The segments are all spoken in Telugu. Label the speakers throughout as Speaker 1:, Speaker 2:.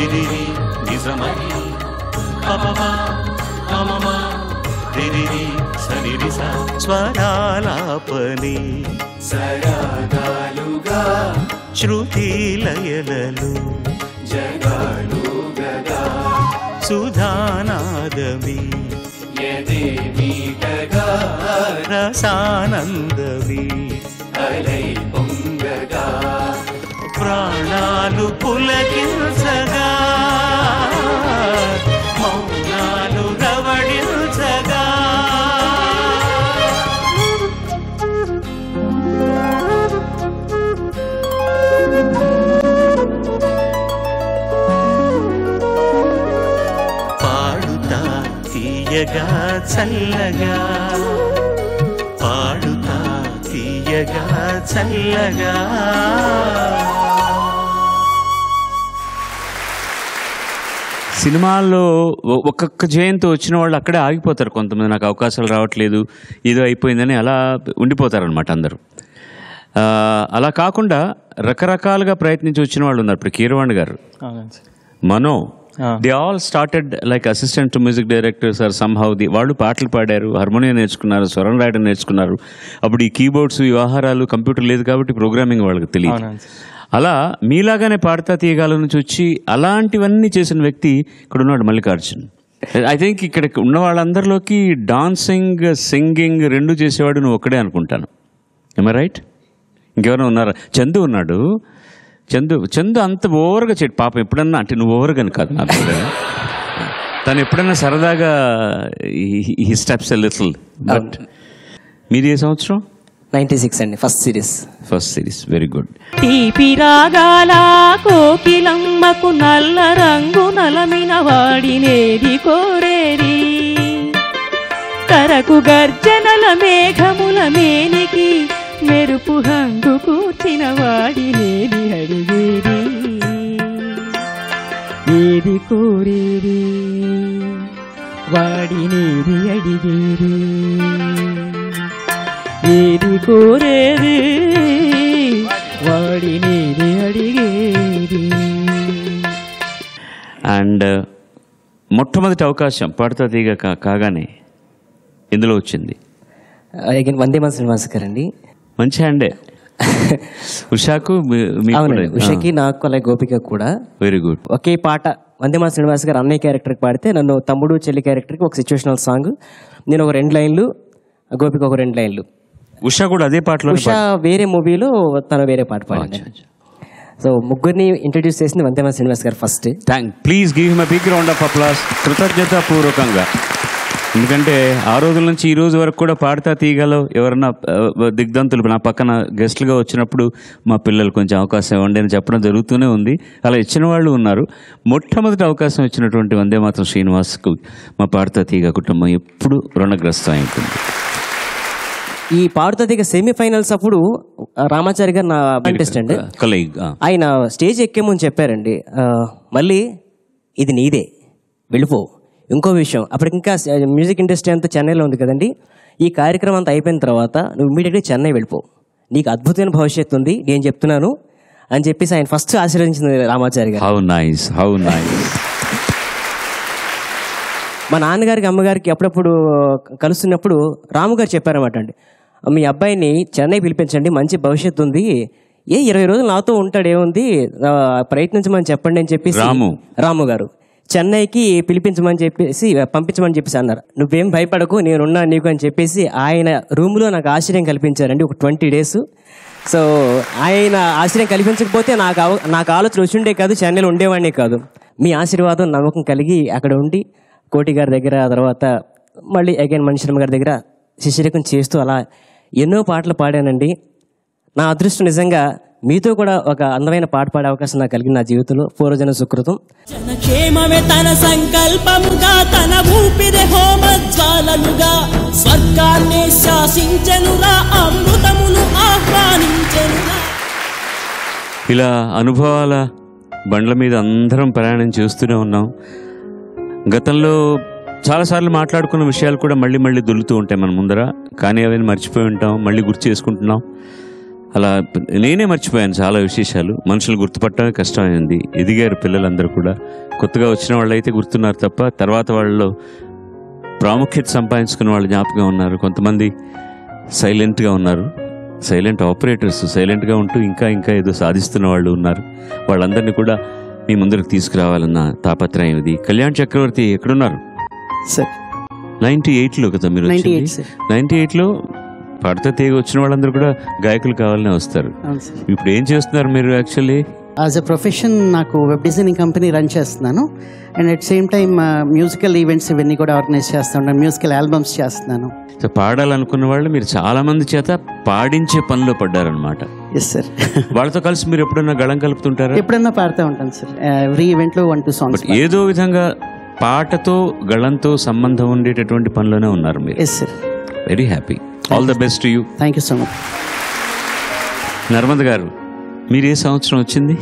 Speaker 1: రిరిరి నిజమని పపమ మమమ రిరిరి సరిరిస స్వరాలాపని సరాగాలుగా శృతి లయలలు జగాలు గగా సుధానాదమి యదే మీటగా రసానందవి అలై పొంగగా ప్రాణాలు పులకించగా మౌనాలు రవడించగా పాడుతా తీయగా చల్లగా పాడుతా తీయగా చల్లగా.
Speaker 2: సినిమాల్లో ఒక్కొక్క జయంతి వచ్చిన వాళ్ళు అక్కడే ఆగిపోతారు. కొంతమంది నాకు అవకాశాలు రావట్లేదు, ఏదో అయిపోయిందని అలా ఉండిపోతారనమాట అందరూ. అలా కాకుండా రకరకాలుగా ప్రయత్నించి వచ్చిన వాళ్ళు ఉన్నారు. ఇప్పుడు Keeravani garu, Mano, they all started like assistant to music directors or somehow. వాళ్ళు పాటలు పాడారు, హార్మోనియం నేర్చుకున్నారు, స్వరం రాయడం నేర్చుకున్నారు. అప్పుడు ఈ కీబోర్డ్స్, వ్యవహారాలు, కంప్యూటర్ లేదు కాబట్టి ప్రోగ్రామింగ్ వాళ్ళకి తెలియదు. అలా మీలాగానే పాడతా తీయగాల నుంచి వచ్చి అలాంటివన్నీ చేసిన వ్యక్తి ఇక్కడ ఉన్నాడు మల్లికార్జున్. ఐ థింక్ ఇక్కడ ఉన్న వాళ్ళందరిలోకి డాన్సింగ్, సింగింగ్ రెండు చేసేవాడు నువ్వు ఒక్కడే అనుకుంటాను. ఏమై రైట్? ఇంకెవరైనా ఉన్నారా? చందు ఉన్నాడు. చందు అంత ఓవర్గా చేయడు పాపం. ఎప్పుడన్నా, అంటే నువ్వు ఓవర్గాని కాదు, తను ఎప్పుడన్నా సరదాగా he steps a little. But మీది ఏ సంవత్సరం?
Speaker 3: 96 అండి, ఫస్ట్ సిరీస్. Very good.
Speaker 4: తీపి రాగాల కోకిలమ్మకు నల్ల రంగు నలమిన వాడినేది కోరేది, కరకు గర్జనల మేఘముల మేనికి మెరుపు హంగు కూర్చిన వాడినేది అడిగేది, ఏది కోరేది వాడినేది అడిగేది, ఏది కోరేది వాడినేది అడిగేది.
Speaker 2: అండ్ మొట్టమొదటి అవకాశం పాడుతా తీగ కాగానే ఇందులో వచ్చింది
Speaker 3: వందే మాతరం శ్రీనివాస్ గారు అండి.
Speaker 2: మంచి హ్యాండే. ఉషాకు,
Speaker 3: ఉషాకి, నాకు, అలాగే గోపిక కూడా.
Speaker 2: Very good.
Speaker 3: ఒకే పాట వందే మాతరం శ్రీనివాస్ గారు అన్నయ్య క్యారెక్టర్కి పాడితే, నన్ను తమ్ముడు చెల్లి క్యారెక్టర్కి ఒక సిచ్యువేషనల్ సాంగ్, నేను ఒక 2 లైన్లు, గోపిక ఒక 2 లైన్లు.
Speaker 2: ఉషా కూడా అదే పాటలో.
Speaker 3: ఉషా వేరే మూవీలో, తను వేరే పాట పాడింది. సో ముగ్గురిని ఇంట్రడ్యూస్ చేసింది వందే Mataram Srinivas garu first.
Speaker 2: Please give him a big round of applause, కృతజ్ఞతాపూర్వకంగా. ఎందుకంటే ఆ రోజుల నుంచి ఈ రోజు వరకు కూడా పాడుతా తీగలో ఎవరన్నా దిగ్దంతులు నా పక్కన గెస్ట్లుగా వచ్చినప్పుడు మా పిల్లలు కొంచెం అవకాశం ఇవ్వండి అని చెప్పడం జరుగుతూనే ఉంది. అలా ఇచ్చిన వాళ్ళు ఉన్నారు. మొట్టమొదటి అవకాశం ఇచ్చినటువంటి వందే మాతరం శ్రీనివాస్కు మా పాడుతా తీగ కుటుంబం ఎప్పుడు రుణగ్రస్తం ఉంటుంది.
Speaker 3: ఈ పాడుతా తీగ సెమీఫైనల్స్ అప్పుడు రామాచారి గారు, నా కంటెస్టెంట్, ఆయన స్టేజ్ ఎక్కే ముందు చెప్పారండి, మళ్ళీ ఇది నీదే, వెళ్ళిపో. ఇంకో విషయం, అప్పటికి ఇంకా మ్యూజిక్ ఇండస్ట్రీ అంతా చెన్నైలో ఉంది కదండి. ఈ కార్యక్రమం అంతా అయిపోయిన తర్వాత నువ్వు ఇమీడియట్గా చెన్నై వెళ్ళిపో, నీకు అద్భుతమైన భవిష్యత్తు ఉంది, నేను చెప్తున్నాను అని చెప్పేసి ఆయన ఫస్ట్ ఆశీర్వదించింది రామాచారి గారు.
Speaker 2: How nice, how nice.
Speaker 3: మా నాన్నగారికి, అమ్మగారికి అప్పుడప్పుడు కలుస్తున్నప్పుడు రాము గారు చెప్పారన్నమాట అండి, మీ అబ్బాయిని చెన్నై పిలిపించండి, మంచి భవిష్యత్తు ఉంది, 20 రోజులు నాతో ఉంటాడు, ఏముంది, ప్రయత్నించమని చెప్పండి అని చెప్పేసి రాము గారు చెన్నైకి పంపించమని చెప్పేసి అన్నారు. నువ్వేం భయపడకు, నేనున్నా నీకు అని చెప్పేసి ఆయన రూమ్లో నాకు ఆశ్చర్యం కల్పించారండి ఒక 20 డేస్. సో ఆయన ఆశ్చర్యం కల్పించకపోతే నాకు ఆలోచన వచ్చి ఉండే కాదు, చెన్నైలో ఉండేవాడినే కాదు. మీ ఆశీర్వాదం, నమ్మకం కలిగి అక్కడ ఉండి కోటి గారి దగ్గర, తర్వాత మళ్ళీ అగైన్ మణిశర్మ గారి దగ్గర శిష్యరికం చేస్తూ అలా ఎన్నో పాటలు పాడానండి. నా అదృష్టం నిజంగా మీతో కూడా ఒక అందమైన పాట పాడే అవకాశం నాకు కలిగింది నా జీవితంలో. పూర్వజన సుకృతం.
Speaker 4: జనక్షేమమే తన సంకల్పముగా, తన ఊపిరి హోమజ్వాలలుగా, స్వర్గాన్ని శాసించెనురా, అమృతమును ఆహ్వానించెనురా.
Speaker 2: ఇలా అనుభవాల బండ్ల మీద అందరం ప్రయాణం చేస్తూనే ఉన్నాం. గతంలో చాలాసార్లు మాట్లాడుకున్న విషయాలు కూడా మళ్ళీ మళ్ళీ దొల్లుతూ ఉంటాయి మన ముందర, కానీ అవన్నీ మర్చిపోయి ఉంటాం, మళ్ళీ గుర్తు చేసుకుంటున్నాం. అలా నేనే మర్చిపోయాను చాలా విశేషాలు. మనుషులు గుర్తుపట్టడమే కష్టమైంది. ఎదిగారు పిల్లలందరూ కూడా. కొత్తగా వచ్చిన వాళ్ళు అయితే గుర్తున్నారు తప్ప తర్వాత వాళ్ళలో ప్రాముఖ్యత సంపాదించుకున్న వాళ్ళు జ్ఞాపకం ఉన్నారు. కొంతమంది సైలెంట్గా ఉన్నారు, సైలెంట్ ఆపరేటర్స్, సైలెంట్గా ఉంటూ ఇంకా ఇంకా ఏదో సాధిస్తున్న వాళ్ళు ఉన్నారు. వాళ్ళందరినీ కూడా మీ ముందరకు తీసుకురావాలన్న తాపత్రయం ఇది. కళ్యాణ్ చక్రవర్తి ఎక్కడున్నారు?
Speaker 3: సార్
Speaker 2: 98లో కదా మీరు?
Speaker 3: 98 సార్.
Speaker 2: 98లో పాడితే తీగ వచ్చిన వాళ్ళందరూ కూడా గాయకులు కావాలనే వస్తారు.
Speaker 5: అవును సార్.
Speaker 2: ఇప్పుడు ఏం చేస్తున్నారు మీరు? యాక్చువల్లీ
Speaker 5: యాజ్ ఎ ప్రొఫెషన్ నాకు వెబ్ డిజైనింగ్ కంపెనీ రన్ చేస్తున్నాను. And at same time musical events ఇవన్నీ కూడా ఆర్గనైజ్ చేస్తూ ఉంటాను. మ్యూజికల్ ఆల్బమ్స్ చేస్తున్నాను.
Speaker 2: పాడాలనుకున్న వాళ్ళు మీరు చాలా మంది చేత పాడించే పనిలో పడ్డారనమాట.
Speaker 5: Yes sir.
Speaker 2: వాళ్ళతో కలిసి మీరు ఎప్పుడన్నా గళం కలుపుతుంటారా?
Speaker 5: ఎప్పుడన్నా పాడుతూ ఉంటాను సార్. ఎవ్రీ ఈవెంట్లో 1-2 సాంగ్స్.
Speaker 2: ఏదో విధంగా పాటతో గళంతో సంబంధం ఉండేటటువంటి పనిలోనే ఉన్నారు మీరు.
Speaker 5: Yes sir.
Speaker 2: Very happy. All the best to you.
Speaker 5: Thank you so much.
Speaker 2: Narmada గారు, మీరు ఏ సంవత్సరం వచ్చింది?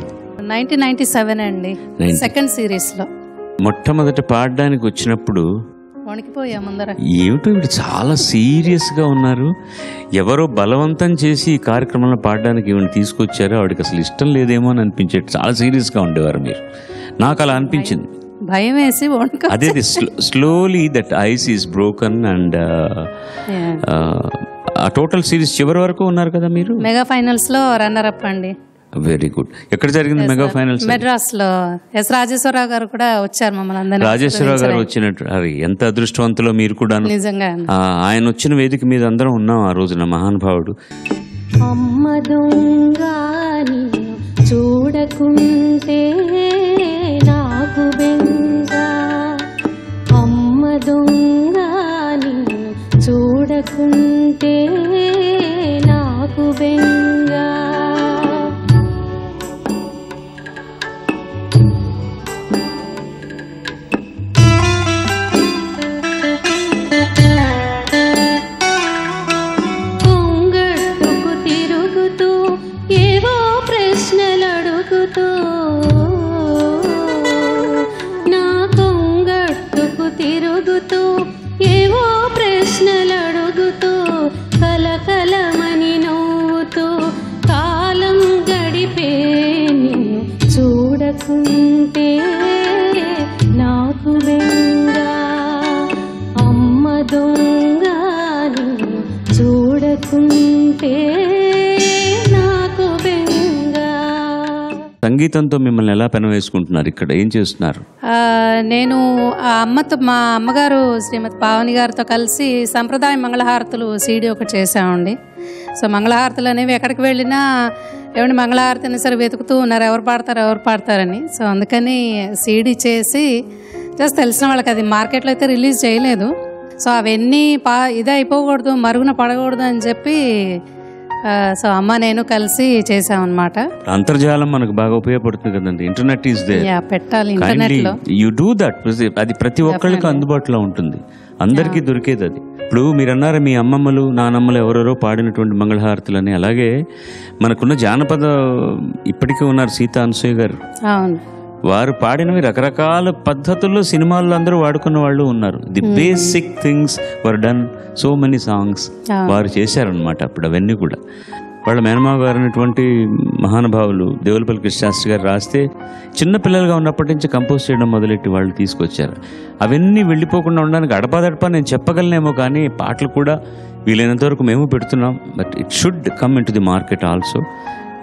Speaker 6: 1997 అండి.
Speaker 2: 90.
Speaker 6: సెకండ్ సిరీస్లో
Speaker 2: మొట్టమొదట పాడడానికి వచ్చినప్పుడు
Speaker 6: వణికిపోయా ముందర.
Speaker 2: ఏమిటో మీరు చాలా సీరియస్గా ఉన్నారు. ఎవరో బలవంతం చేసి ఈ కార్యక్రమంలో పాడడానికి ఈవిని తీసుకొచ్చారో, ఆవిడకి అసలు ఇష్టం లేదేమో అని అనిపించేది. చాలా సీరియస్గా ఉండేవారు మీరు. నాకు అలా అనిపించింది.
Speaker 6: భయం వేసి
Speaker 2: అదే slowly that ice is broken. And ఆ టోటల్ సిరీస్ చివరి వరకు ఉన్నారు కదా మీరు.
Speaker 6: మెగా ఫైనల్స్ లో రన్నర్ అప్ అండి.
Speaker 2: Very good. ఎక్కడ జరిగింది మెగా ఫైనల్స్?
Speaker 6: మెడ్రాస్ లో. ఎస్ రాజేశ్వరరావు గారు కూడా వచ్చారు మమ్మల్ని అందరినీ.
Speaker 2: రాజేశ్వరరావు గారు వచ్చినట్టు, అరే ఎంత అదృష్టవంతులో మీరు కూడా.
Speaker 6: నిజంగా
Speaker 2: ఆయన వచ్చిన వేదిక మీద అందరం ఉన్నాం ఆ రోజున. మహానుభావుడు.
Speaker 7: అమ్మ దొంగాని చూడకుంటే నాకు బెంగా, అమ్మ దొంగాని చూడకుంటే నాకు బెంగా. కొంగట్టుకు తిరుగుతూ ఏవో ప్రశ్నలడుగుతూ, నా కొంగట్టుకు తిరుగుతూ ఏవో ప్రశ్నలడుగుతూ, కలకలమని నవ్వుతూ కాలం గడిపే నిన్ను చూడకుంటే నాకు బెంగా, అమ్మ దొంగ నిన్ను చూడకుంటే నాకు బెంగా.
Speaker 2: సంగీతంతో మిమ్మల్ని ఎలా పెనవేసుకుంటున్నారు? ఇక్కడ ఏం చేస్తున్నారు?
Speaker 6: నేను ఆ అమ్మతో, మా అమ్మగారు శ్రీమతి పావని గారితో కలిసి సంప్రదాయ మంగళహారతులు సీడీ ఒకటి చేసామండి. సో మంగళహారతులు అనేవి ఎక్కడికి వెళ్ళినా ఏమంటే మంగళహారతిని సరే వెతుకుతూ ఉన్నారు, ఎవరు పాడతారని. సో అందుకని సీడీ చేసి జస్ట్ తెలిసిన వాళ్ళకి, అది మార్కెట్లో అయితే రిలీజ్ చేయలేదు. సో అవన్నీ ఇది అయిపోకూడదు, మరుగున పడకూడదు అని చెప్పి సో అమ్మ నేను కలిసి చేసామన్నమాట.
Speaker 2: అంతర్జాలం మనకు బాగా ఉపయోగపడుతుంది కదండి. Internet is there.
Speaker 6: పెట్టాలి ఇంటర్నెట్ లో.
Speaker 2: You do that. అది ప్రతి ఒక్కళ్ళకి అందుబాటులో ఉంటుంది, అందరికీ దొరికేది అది. ఇప్పుడు మీరు అన్నారు మీ అమ్మమ్మలు నానమ్మలు ఎవరెవరో పాడినటువంటి మంగళహారతులని. అలాగే మనకున్న జానపద ఇప్పటికీ ఉన్నారు సీతా అనసూయ గారు.
Speaker 6: అవును.
Speaker 2: వారు పాడినవి రకరకాల పద్ధతుల్లో సినిమాల్లో అందరూ వాడుకున్న వాళ్ళు ఉన్నారు. The basic things were done. So many songs వారు చేశారనమాట అప్పుడు. అవన్నీ కూడా వాళ్ళ మేనమావ గారు అనేటువంటి మహానుభావులు దేవులపల్లి కృష్ణశాస్త్రి గారు రాస్తే చిన్నపిల్లలుగా ఉన్నప్పటి నుంచి కంపోజ్ చేయడం మొదలెట్టి వాళ్ళు తీసుకొచ్చారు. అవన్నీ వెళ్ళిపోకుండా ఉండడానికి అడపాదడపా నేను చెప్పగలనేమో, కానీ పాటలు కూడా వీలైనంత వరకు మేము పెడుతున్నాం. But it should come in to the market also.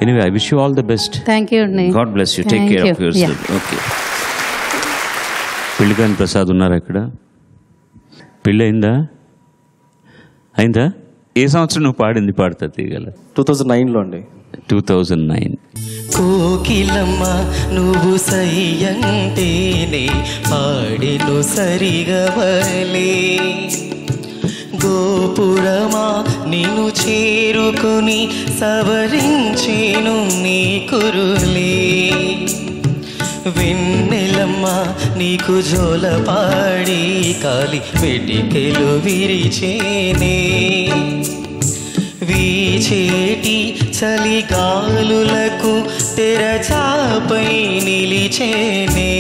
Speaker 2: Anyway, I wish you all the best.
Speaker 6: Thank you.
Speaker 2: God bless you. Take care of yourself. Okay. Pellikani Prasad ఉన్నారు అక్కడ. పెళ్ళి అయిందా? ఏ సంవత్సరం నువ్వు పాడుతా తీగల?
Speaker 8: 2009లో అండి.
Speaker 2: 2009.
Speaker 1: కోకిలమ్మ నువ్వు సయ్యంటేనే పాడెను సరిగవలే, గోపురమా నిన్ను చేరుకుని సవరించేను నీ కురులే, వెన్నెలమ్మ నీకు జోలపాడి కాలి వెటికెలు విరిచేనే, వీచేటి చలిగాలులకు తెరచాపై నిలిచేనే,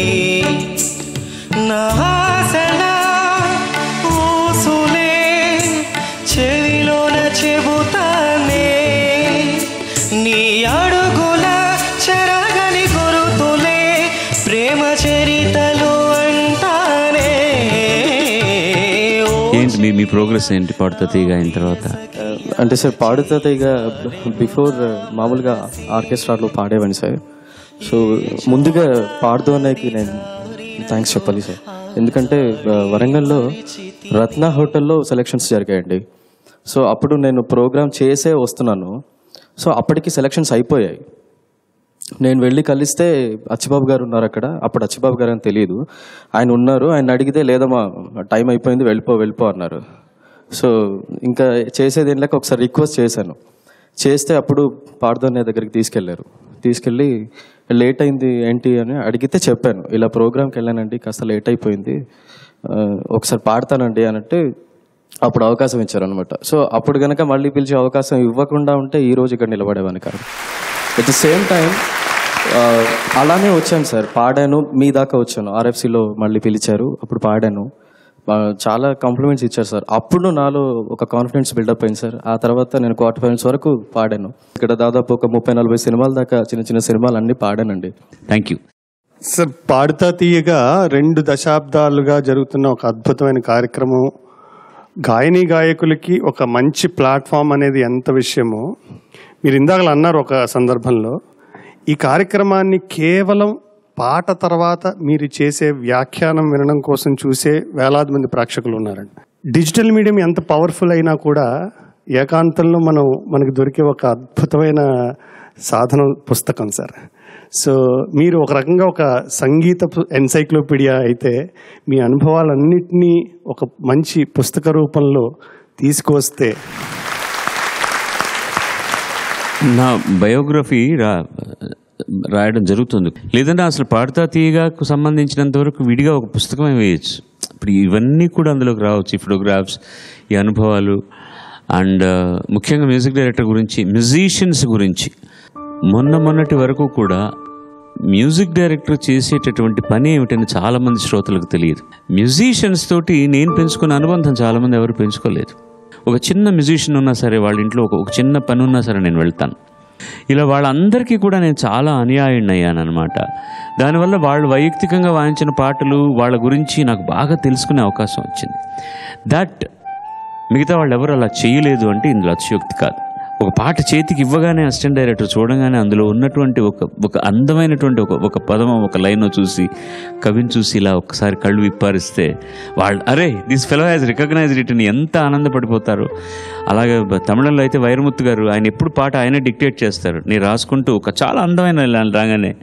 Speaker 1: నా ఆశలా ఊసులే చెవిలోన చెబుతానే,
Speaker 2: ఏంటి మీ ప్రోగ్రెస్ ఏంటి పాడుతా తీగ అయిన తర్వాత?
Speaker 8: అంటే సార్ పాడుతా తీగ బిఫోర్ మామూలుగా ఆర్కెస్ట్రాలో పాడేవాడిని సార్. సో ముందుగా పాడుతూ అన్నకి నేను థ్యాంక్స్ చెప్పాలి సార్. ఎందుకంటే వరంగల్లో రత్న హోటల్లో సెలక్షన్స్ జరిగాయండి. సో అప్పుడు నేను ప్రోగ్రామ్ చేసే వస్తున్నాను. సో అప్పటికి సెలక్షన్స్ అయిపోయాయి. నేను వెళ్ళి కలిస్తే అచ్చిబాబు గారు ఉన్నారు అక్కడ. అప్పుడు అచ్చిబాబు గారు అని తెలియదు, ఆయన ఉన్నారు. ఆయన అడిగితే లేదమ్మా టైం అయిపోయింది, వెళ్ళిపో అన్నారు. సో ఇంకా చేసేది ఏం లేక ఒకసారి రిక్వెస్ట్ చేశాను. చేస్తే అప్పుడు పాడుదోనే దగ్గరికి తీసుకెళ్ళి లేట్ అయింది ఏంటి అని అడిగితే చెప్పాను, ఇలా ప్రోగ్రామ్కి వెళ్ళానండి, కాస్త లేట్ అయిపోయింది, ఒకసారి పాడతానండి అనంటే అప్పుడు అవకాశం ఇచ్చారనమాట. సో అప్పుడు కనుక మళ్ళీ పిలిచి అవకాశం ఇవ్వకుండా ఉంటే ఈరోజు ఇక్కడ నిలబడేవాని కాదు. ఎట్ ద సేమ్ టైం అలానే వచ్చాను సార్, పాడాను, మీ దాకా వచ్చాను. ఆర్ఎఫ్సిలో మళ్ళీ పిలిచారు, అప్పుడు పాడాను. చాలా కాంప్లిమెంట్స్ ఇచ్చారు సార్. అప్పుడు నాలో ఒక కాన్ఫిడెన్స్ బిల్డప్ అయింది సార్. ఆ తర్వాత నేను క్వార్టర్ ఫైనల్స్ వరకు పాడాను. ఇక్కడ దాదాపు ఒక 30-40 సినిమాల దాకా చిన్న సినిమాలు అన్నీ పాడానండి.
Speaker 2: Thank you
Speaker 9: sir. Padutha Theeyaga 2 దశాబ్దాలుగా జరుగుతున్న ఒక అద్భుతమైన కార్యక్రమం. గాయని గాయకులకి ఒక మంచి ప్లాట్ఫామ్ అనేది ఎంత విషయమో మీరు ఇందాక అన్నారు ఒక సందర్భంలో. ఈ కార్యక్రమాన్ని కేవలం పాట తర్వాత మీరు చేసే వ్యాఖ్యానం వినడం కోసం చూసే వేలాది మంది ప్రేక్షకులు ఉన్నారండి. డిజిటల్ మీడియం ఎంత పవర్ఫుల్ అయినా కూడా ఏకాంతంలో మనకు దొరికే ఒక అద్భుతమైన సాధనం పుస్తకం సార్. సో మీరు ఒక రకంగా ఒక సంగీత ఎన్సైక్లోపీడియా అయితే మీ అనుభవాలన్నింటినీ ఒక మంచి పుస్తక రూపంలో తీసుకొస్తే.
Speaker 2: నా బయోగ్రఫీ రాయడం జరుగుతుంది, లేదంటే అసలు పాడుతా తీయగాకు సంబంధించినంత వరకు విడిగా ఒక పుస్తకమే వేయచ్చు. ఇప్పుడు ఇవన్నీ కూడా అందులోకి రావచ్చు, ఈ ఫోటోగ్రాఫ్స్, ఈ అనుభవాలు, అండ్ ముఖ్యంగా మ్యూజిక్ డైరెక్టర్ గురించి, మ్యూజిషియన్స్ గురించి. మొన్నటి వరకు కూడా మ్యూజిక్ డైరెక్టర్ చేసేటటువంటి పని ఏమిటని చాలామంది శ్రోతలకు తెలియదు. మ్యూజిషియన్స్ తోటి నేను పెంచుకున్న అనుబంధం చాలామంది ఎవరు పెంచుకోలేదు. ఒక చిన్న మ్యూజిషియన్ ఉన్నా సరే, వాళ్ళ ఇంట్లో ఒక చిన్న పని ఉన్నా సరే నేను వెళ్తాను. ఇలా వాళ్ళందరికీ కూడా నేను చాలా అనుయాయుడిని అయ్యాను అనమాట. దానివల్ల వాళ్ళు వైయక్తికంగా వాయించిన పాటలు, వాళ్ళ గురించి నాకు బాగా తెలుసుకునే అవకాశం వచ్చింది. దట్ మిగతా వాళ్ళు ఎవరు అలా చేయలేదు అంటే ఇందులో అతిశయోక్తి కాదు. ఒక పాట చేతికి ఇవ్వగానే అసిస్టెంట్ డైరెక్టర్ చూడగానే అందులో ఉన్నటువంటి ఒక అందమైనటువంటి ఒక పదమో ఒక లైనో చూసి, కవిని చూసి ఇలా ఒకసారి కళ్ళు విప్పారిస్తే వాళ్ళు అరే this fellow has recognised it అని ఎంత ఆనందపడిపోతారు. అలాగే తమిళంలో అయితే వైరముత్తు గారు, ఆయన ఎప్పుడు పాట ఆయనే డిక్టేట్ చేస్తారు. నేను రాసుకుంటూ ఒక చాలా అందమైన ఇలా రాగానే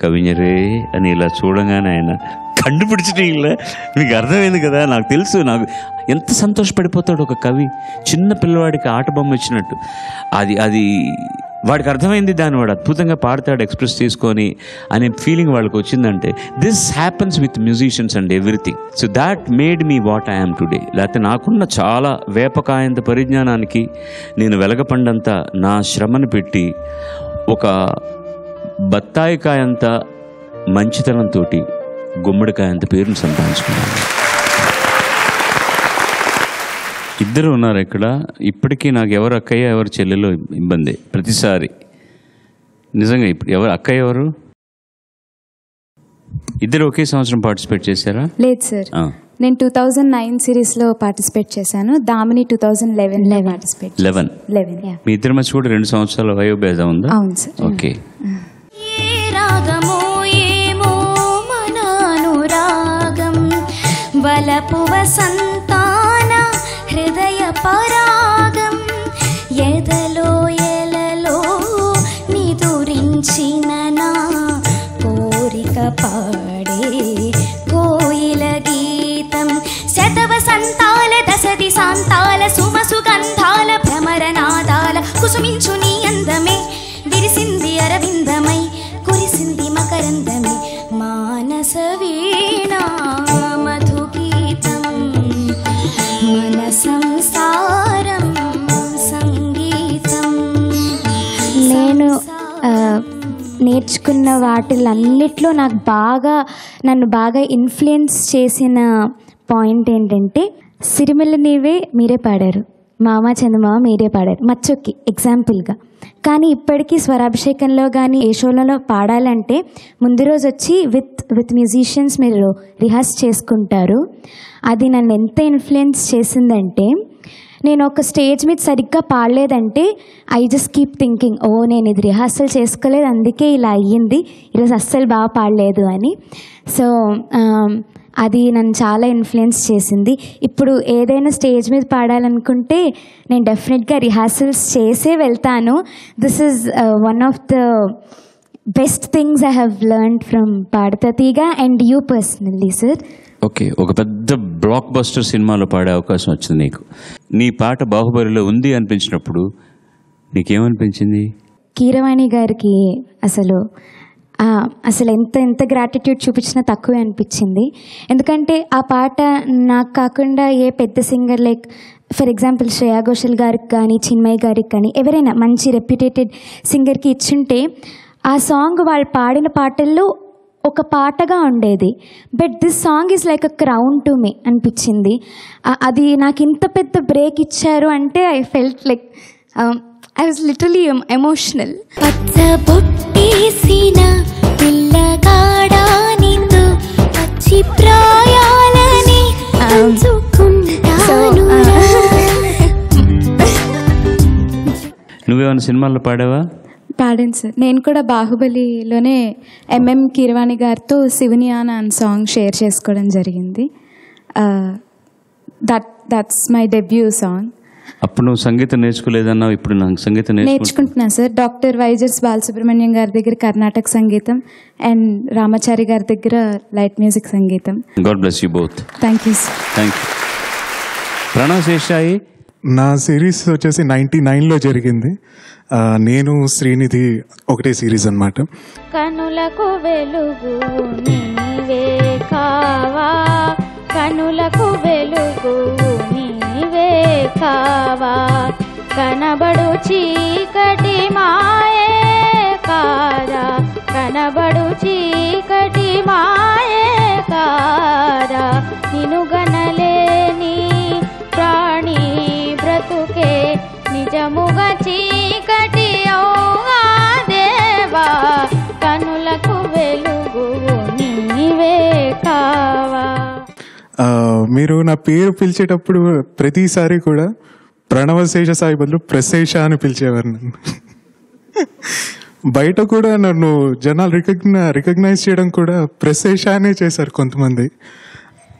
Speaker 2: కవిஞరే అని ఇలా చూడగానే ఆయన కండుపిడిచిన ఇలా మీకు అర్థమైంది కదా. నాకు తెలుసు, నాకు ఎంత సంతోషపడిపోతాడు ఒక కవి, చిన్న పిల్లవాడికి ఆట బొమ్మ ఇచ్చినట్టు. అది వాడికి అర్థమైంది, దాన్ని వాడు అద్భుతంగా పాడతాడు ఎక్స్ప్రెస్ చేసుకొని అనే ఫీలింగ్ వాళ్ళకి వచ్చిందంటే this happens with musicians and everything. So that made me what I am today. లేకపోతే నాకున్న చాలా వేపకాయంత పరిజ్ఞానానికి నేను వెలగపండంత నా శ్రమను పెట్టి ఒక బత్తాయికాయంత మంచితనంతో గుమ్మడికాయంత పేరును సంపాదించుకున్నాను. ఇద్దరు ఉన్నారు ఇక్కడ. ఇప్పటికీ నాకు ఎవరు అక్కయ్య ఎవరు చెల్లెలో ఇబ్బంది ప్రతిసారి. నిజంగా ఇప్పుడు ఎవరు అక్కయ్య ఎవరు? ఇద్దరు ఒకే సంవత్సరం పార్టిసిపేట్ చేశారా?
Speaker 10: లేదు సార్, నేను 2009 సిరీస్లో పార్టిసిపేట్ చేశాను. దామిని 2011 పార్టిసిపేట్. 11
Speaker 2: మీ ఇద్దరి మధ్య కూడా 2 సంవత్సరాల వయోభేదం ఉందా?
Speaker 10: అవును సార్.
Speaker 2: ఓకే.
Speaker 11: వలపు వసంతాన హృదయ పరాగం ఎదలో ఎలలో నిదురించిన నా కోరిక పాడే కోయిల గీతం శతవసంతాల దశది శాంతాల సుమసుగంధాల భ్రమరనాదాల కుసుమించు నీ అందమే విరిసింది అరవిందమై కురిసింది మకరందమే మానస వీణా మన సంసారం సంగీతం.
Speaker 10: నేను నేర్చుకున్న వాటిలన్నిట్లో నన్ను బాగా ఇన్ఫ్లుయెన్స్ చేసిన పాయింట్ ఏంటంటే, సిరిమల్ల నీవే మీరే పాడారు, మామ చందమామ మీరే పాడారు, మచ్చొక్కి ఎగ్జాంపుల్గా. కానీ ఇప్పటికీ స్వరాభిషేకంలో కానీ ఏ షోలలో పాడాలంటే ముందు రోజు వచ్చి విత్ మ్యూజిషియన్స్ మీరు రిహార్స్ చేసుకుంటారు. అది నన్ను ఎంత ఇన్ఫ్లుయెన్స్ చేసిందంటే, నేను ఒక స్టేజ్ మీద సరిగ్గా పాడలేదంటే ఐ జస్ట్ కీప్ థింకింగ్, ఓ నేను ఇది రిహార్సల్ చేసుకోలేదు అందుకే ఇలా అయ్యింది, ఈరోజు అస్సలు బాగా పాడలేదు అని. సో అది నన్ను చాలా ఇన్ఫ్లుయెన్స్ చేసింది. ఇప్పుడు ఏదైనా స్టేజ్ మీద పాడాలనుకుంటే నేను డెఫినెట్గా రిహార్సల్స్ చేసే వెళ్తాను. This is one of the best things I have learned from పాడతా తీగ and you personally sir.
Speaker 2: Okay, ఒక పెద్ద బ్లాక్ బస్టర్ సినిమాలో పాడే అవకాశం వచ్చింది నీకు. నీ పాట బాహుబలిలో ఉంది అనిపించినప్పుడు నీకేమనిపించింది?
Speaker 10: కీరవాణి గారికి అసలు ఎంత గ్రాటిట్యూడ్ చూపించినా తక్కువే అనిపించింది. ఎందుకంటే ఆ పాట నాకు కాకుండా ఏ పెద్ద singer like for example Shreya Ghoshal గారికి కానీ చిన్మయ్య గారికి కానీ ఎవరైనా మంచి రెప్యుటేటెడ్ సింగర్కి ఇచ్చుంటే ఆ సాంగ్ వాళ్ళు పాడిన పాటల్లో ఒక పాటగా ఉండేది. But this song is like a crown to me అనిపించింది. అది నాకు ఇంత పెద్ద బ్రేక్ ఇచ్చారు అంటే I felt like I was literally emotional.
Speaker 11: పచ్చబొట్టేసిన పిల్లగాడా నిందు పచ్చి ప్రాయాలని
Speaker 2: నువ్వేమైనా సినిమాల్లో పాడావా?
Speaker 10: పాడాను సార్. నేను కూడా బాహుబలిలోనే ఎంఎం కీరవాణి గారితో శివునియానా అనే సాంగ్ షేర్ చేసుకోవడం జరిగింది. That's my debut song.
Speaker 2: అప్పుడు నువ్వు సంగీతం నేర్చుకోలేదన్నావు, ఇప్పుడు నాకు సంగీతం
Speaker 10: నేర్చుకుంటున్నా సార్. డాక్టర్ వైజర్స్ బాలసుబ్రహ్మణ్యం గారి దగ్గర కర్ణాటక సంగీతం అండ్ రామాచారి గారి దగ్గర లైట్ మ్యూజిక్ సంగీతం.
Speaker 2: God bless you both.
Speaker 10: Thank you sir.
Speaker 2: Thank you. Pranav Seshai,
Speaker 12: నా సిరీస్ వచ్చేసి 99లో జరిగింది. నేను శ్రీనిధి ఒకటే సిరీస్ అన్నమాట.
Speaker 11: కనులకు వెలుగు నీవే కావా, కనులకు వెలుగు నీవే కావా, కనబడు చీకటి మాయే కాదా, కనబడు చీకటి మాయే కాదా, నిన్ను గనలేని ప్రాణి బ్రతుకే నిజముగా చీకటి అవుగా దేవా, కనులకు వెలుగు నీవే కావా.
Speaker 12: మీరు నా పేరు పిలిచేటప్పుడు ప్రతిసారి కూడా ప్రణవశేష సాయి బదులు ప్రశేష అని పిలిచేవారు నన్ను. బయట కూడా నన్ను జనాలు రికగ్నైజ్ చేయడం కూడా ప్రశేష అనే చేశారు కొంతమంది.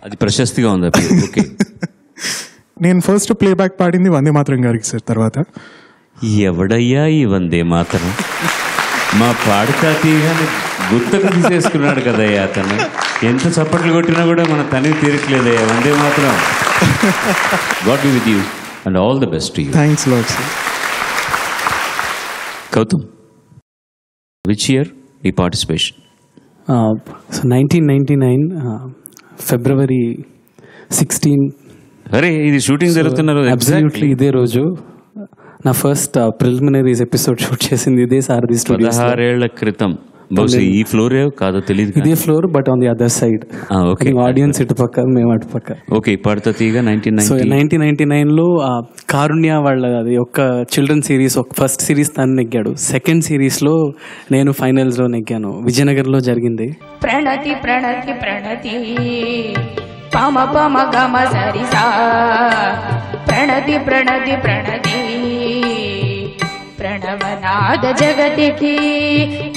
Speaker 2: అది ప్రశస్తిగా ఉంది. ఓకే.
Speaker 12: నేను ఫస్ట్ ప్లేబ్యాక్ పాడింది వందే మాతరం గారికి సార్. తర్వాత
Speaker 2: ఎవడయ్యా ఈ వందే మాతరం? మా పాడుతా తీగానే గుర్తుకు తీసేసుకున్నాడు కదయ్యా అతను. ఎంత చప్పట్లు కొట్టినా కూడా మన తనివి తీరట్లేదయ్యా Vande Mataram. God be with you and all the best to you.
Speaker 12: Thanks lot sir.
Speaker 2: Gautam, which year ఈ పార్టిసిపేషన్?
Speaker 13: 1999 ఫిబ్రవరి 16.
Speaker 2: అరే, ఇది షూటింగ్ జరుగుతున్నారు.
Speaker 13: అబ్సల్యూట్లీ ఇదే రోజు నా ఫస్ట్ ప్రిలిమినరీస్ ఎపిసోడ్ షూట్ చేసింది ఇదే సారథి స్టూడియో.
Speaker 2: 16 ఏళ్ల క్రితం. బహుశా ఈ ఫ్లోర్ కాదో తెలియదు.
Speaker 13: ఇదే floor but on the other side. Audience ఇటు పక్క, మేము అటు పక్క.
Speaker 2: ఓకే, పాడుతా తీగ
Speaker 13: 1999లో కారుణ్య వాళ్ళ అది ఒక చిల్డ్రన్ సిరీస్, ఒక ఫస్ట్ సిరీస్ తను నెగ్గాడు. సెకండ్ సిరీస్ లో నేను ఫైనల్స్ లో నెగ్గాను. విజయనగర్లో జరిగింది.
Speaker 11: ప్రణతి ప్రణతి ప్రణతి పమ పమ గమ సరిసా, ప్రణతి ప్రణతి ప్రణతి ప్రణవనాద జగతికి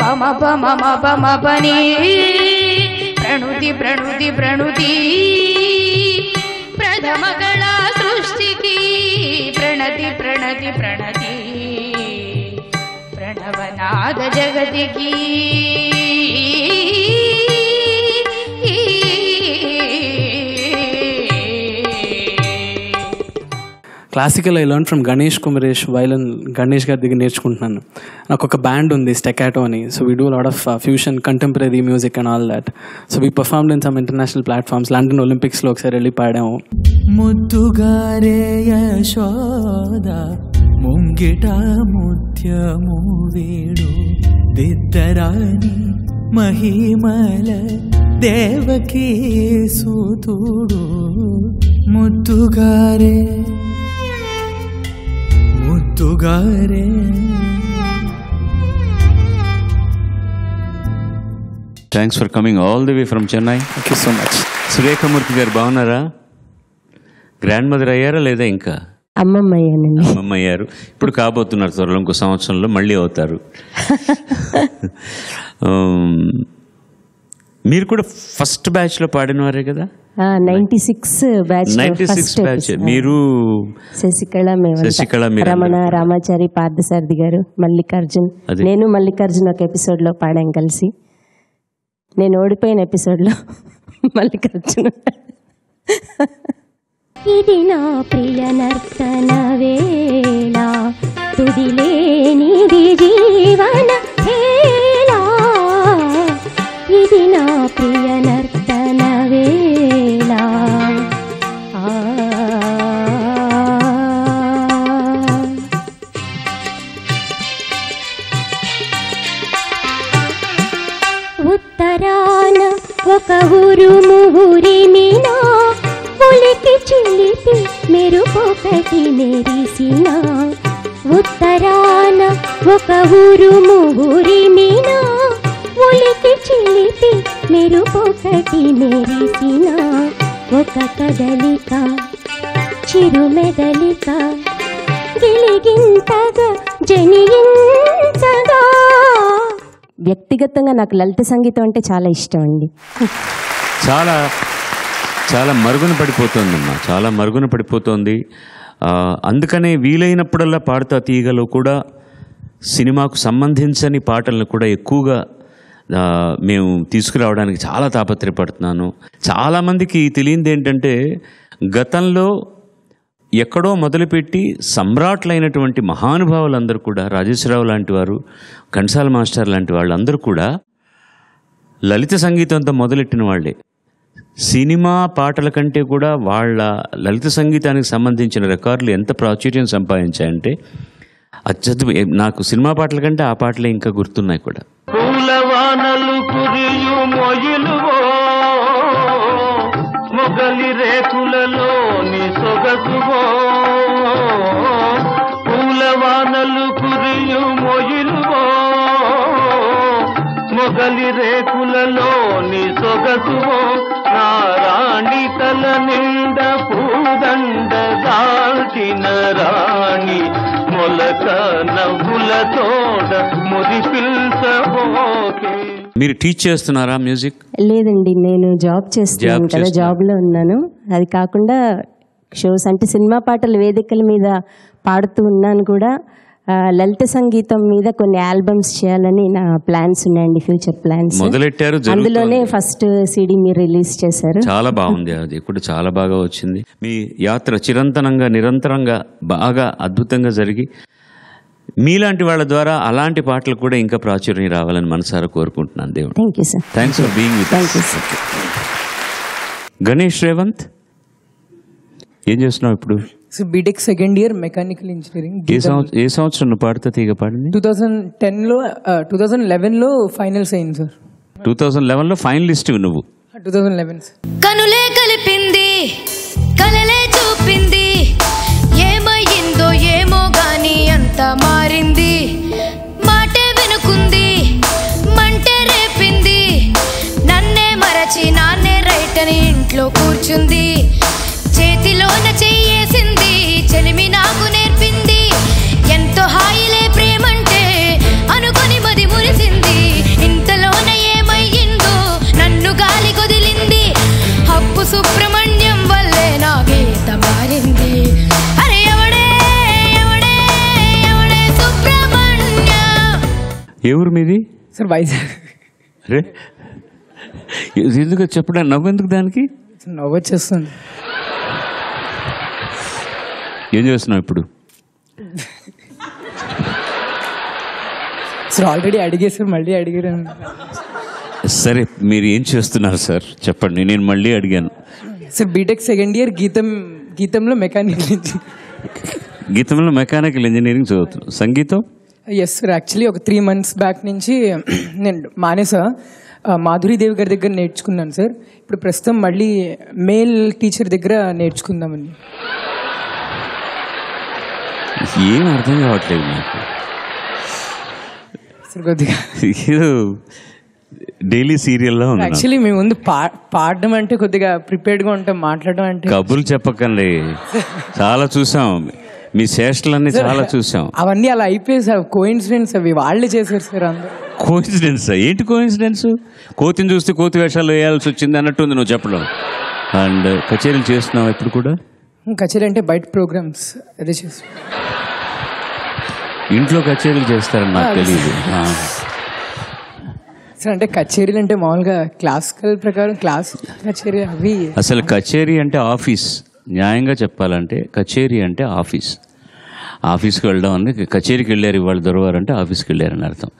Speaker 11: పమ పమ పమ పని, ప్రణుతి ప్రణుతి ప్రణుతి ప్రథమగళ సృష్టికి ప్రణతి ప్రణతి ప్రణతి ప్రణవనాద జగతికి.
Speaker 13: Classical I learn from Ganesh Kumaresh violin. Ganesh garu దగ్గర నేర్చుకుంటున్నాను. నాకు ఒక బ్యాండ్ ఉంది స్టెకాటో అని. So we do lot of fusion contemporary music and all that. So we performed in some international platforms. London ఒలింపిక్స్లో ఒకసారి వెళ్ళి పాడాము.
Speaker 14: ముద్దుగారే యశోద ముంగిట ముత్యము వేడు దిద్దరాని మహిమల దేవకీ సూతుడు. ముద్దుగారే ముద్దుగారే
Speaker 2: thanks for coming all the way from Chennai.
Speaker 15: Thank you so much.
Speaker 2: Surekhamurthy garu బాగున్నారా? గ్రాండ్ మదర్ అయ్యారా లేదా? ఇంకా
Speaker 16: అమ్మమ్మ అయ్యానండి.
Speaker 2: అమ్మమ్మ అయ్యారు. ఇప్పుడు కాబోతున్నారు త్వరలో, ఇంకో సంవత్సరంలో మళ్ళీ అవుతారు. మీరు కూడా ఫస్ట్ బ్యాచ్ లో పాడిన వారే కదా?
Speaker 16: 96 బ్యాచ్.
Speaker 2: 96 బ్యాచ్. మీరు
Speaker 16: శశికళ,
Speaker 2: శశికళ,
Speaker 16: రమణ, రామాచారి, పార్థసారథి గారు, మల్లికార్జున్, నేను మల్లికార్జున్ ఒక ఎపిసోడ్ లో పాడాం కలిసి. నేను ఓడిపోయిన ఎపిసోడ్ లో మల్లికార్జున్.
Speaker 7: ఇది నా ప్రియ నర్తన వేళ, తుదిలేనిది జీవన వేళ. ఇది నా ప్రియ నర్తన వేళ. ఉత్తరాన ఒక ఉరుము ఉరిమినా, ఉలికి చిలిపి మెరుపొకటి మెరిసిన. ఉత్తరాన ఒక ఉరుము ఉరిమినా, ఉలికి చిలిపి మెరుపొకటి మెరిసిన. ఒక కదలిక చిరుమెదలిక గిలిగింతగా జనియించగా.
Speaker 16: వ్యక్తిగతంగా నాకు లలిత సంగీతం అంటే చాలా ఇష్టం అండి.
Speaker 2: చాలా చాలా మరుగున పడిపోతుందమ్మా, చాలా మరుగున పడిపోతుంది. అందుకనే వీలైనప్పుడల్లా పాడుతా తీయగలో కూడా సినిమాకు సంబంధించని పాటలను కూడా ఎక్కువగా మేము తీసుకురావడానికి చాలా తాపత్రయపడుతున్నాను. చాలామందికి తెలియంది ఏంటంటే, గతంలో ఎక్కడో మొదలుపెట్టి సమ్రాట్లైనటువంటి మహానుభావులందరూ కూడా, రాజేశ్వరరావు లాంటి వారు, ఘంటసాల మాస్టర్ లాంటి వాళ్ళందరూ కూడా లలిత సంగీతంతో మొదలెట్టిన వాళ్ళే. సినిమా పాటల కంటే కూడా వాళ్ళ లలిత సంగీతానికి సంబంధించిన రికార్డులు ఎంత ప్రాచుర్యం సంపాదించాయంటే అత్యద్భుతం. నాకు సినిమా పాటల కంటే ఆ పాటలే ఇంకా గుర్తున్నాయి కూడా.
Speaker 17: పూలవానలు కురియు మొయిలువో, మొగలి రేకులలోని సొగసువో. పూలవానలు కురియు మొయిలువో, మొగలి రేకులలోని సొగసువో. నారాణి తల నిండ పూదండ దాల్చిన రాణి, మొలక నవ్వుల తోడ మురిపిల్సబోకే.
Speaker 2: మీరు టీచ్ చేస్తున్నారా మ్యూజిక్?
Speaker 16: లేదండి, నేను జాబ్ చేస్తున్నాను కదా, జాబ్లో ఉన్నాను. అది కాకుండా షోస్ అంటే సినిమా పాటల వేదికల మీద పాడుతూ ఉన్నాను కూడా. లలిత సంగీతం మీద కొన్ని ఆల్బమ్స్ చేయాలని నా ప్లాన్స్ ఉన్నాయండి, ఫ్యూచర్ ప్లాన్స్
Speaker 2: మొదలెట్టారు.
Speaker 16: అందులోనే ఫస్ట్ సిడి మీరు రిలీజ్ చేశారు.
Speaker 2: చాలా బాగుంది, అది కూడా చాలా బాగా వచ్చింది. మీ యాత్ర చిరంతనంగా నిరంతరంగా బాగా అద్భుతంగా జరిగి మీలాంటి వాళ్ళ ద్వారా అలాంటి పాటలు కూడా ఇంకా ప్రాచుర్యం రావాలని మనసారా కోరుకుంటున్నాను. దేవుడు.
Speaker 16: Thank you sir.
Speaker 2: Thanks for being with us. Ganesh Revanth, ఏం చేస్తున్నావు ఇప్పుడు?
Speaker 18: So BTech second year mechanical engineering.
Speaker 2: ఏ సంవత్సరం నువ్వు పాడుతా తీగ పాడింది?
Speaker 18: 2010లో 2011లో ఫైనల్స్ అయింది సార్.
Speaker 2: 2011లో ఫైనలిస్ట్ నువ్వు?
Speaker 18: 2011 సార్.
Speaker 19: కనులే కలిపింది, కలలే చూపింది, ఏమయ్యిందో ఏమో గాని అంత మారింది. మాటే వినుకుంది, మంటే రేపింది, నన్నే మరచి నాన్నే రైట్ అని ఇంట్లో కూర్చుంది. చేతిలోన చెయ్యేసింది, చెలిమి నాకు నేర్పింది. ఎంతో హాయిలే ప్రేమంటే అనుకొని మది మురిసింది. ఇంతలోన ఏమయ్యిందో నన్ను గాలి కొదిలింది. హప్పు సుబ్రహ్మణ్యం వల్లే నా గీత మారింది. అరే ఎవడే ఎవడే ఎవడే సుబ్రహ్మణ్య.
Speaker 2: ఏ ఊరు మీది?
Speaker 18: సార్ వైజాగ్.
Speaker 2: అరే ఎందుకు చెప్పడా, నవ్వెందుకు దానికి?
Speaker 18: నవ్వొచ్చేస్తుంది.
Speaker 2: ఏం చేస్తున్నావు ఇప్పుడు?
Speaker 18: సార్ ఆల్రెడీ అడిగేసారు, మళ్ళీ అడిగారు.
Speaker 2: సరే, మీరు ఏం చేస్తున్నారు సార్ చెప్పండి, నేను మళ్ళీ అడిగాను.
Speaker 18: సార్ బీటెక్ సెకండ్ ఇయర్ గీతంలో మెకానికల్ ఇంజనీరింగ్.
Speaker 2: గీతంలో మెకానికల్ ఇంజనీరింగ్ చదువుతున్నాను. సంగీతం?
Speaker 18: ఎస్ సార్, యాక్చువల్లీ ఒక 3 months బ్యాక్ నుంచి నేను మానేసా. మాధురీదేవి గారి దగ్గర నేర్చుకున్నాను సార్. ఇప్పుడు ప్రస్తుతం మళ్ళీ మేల్ టీచర్ దగ్గర నేర్చుకుందామని.
Speaker 2: ఏం అర్థం కావట్లేదు నాకు.
Speaker 18: సార్ కొద్దిగా
Speaker 2: ఏదో డైలీ సీరియల్లో ఉంది నాకు.
Speaker 18: యాక్చువల్లీ మేము ముందు పాడడం అంటే కొద్దిగా ప్రిపేర్డ్గా ఉంటాం, మాట్లాడడం అంటే
Speaker 2: కబుర్లు చెప్పకండి, చాలా చూసాం మీ చేష్టలన్నీ చాలా చూసాం.
Speaker 18: అవన్నీ అలా అయిపోయాయి సార్, కోఇన్సిడెన్స్ అవి వాళ్ళే చేశారు సార్ అందరూ.
Speaker 2: కోఇన్సిడెన్స్ ఏంటి కోఇన్సిడెన్స్? కోతిని చూస్తే కోతి వేషాలు వేయాల్సి వచ్చింది అన్నట్టుంది నువ్వు చెప్పడం. అండ్ కచేరీలు చేస్తున్నావు ఇప్పుడు కూడా?
Speaker 18: కచేరీ అంటే బయట ప్రోగ్రామ్స్ అదే చేస్తాం.
Speaker 2: ఇంట్లో కచేరీలు చేస్తారని నాకు తెలియదు.
Speaker 18: సార్ అంటే కచేరీలు అంటే మామూలుగా క్లాసికల్ ప్రకారం క్లాస్ కచేరీ అవి.
Speaker 2: అసలు కచేరీ అంటే ఆఫీస్, న్యాయంగా చెప్పాలంటే కచేరీ అంటే ఆఫీస్. ఆఫీస్కి వెళ్ళడం అని కచేరీకి వెళ్ళారు ఇవాళ దొరవారంటే ఆఫీస్కి వెళ్ళారని అర్థం.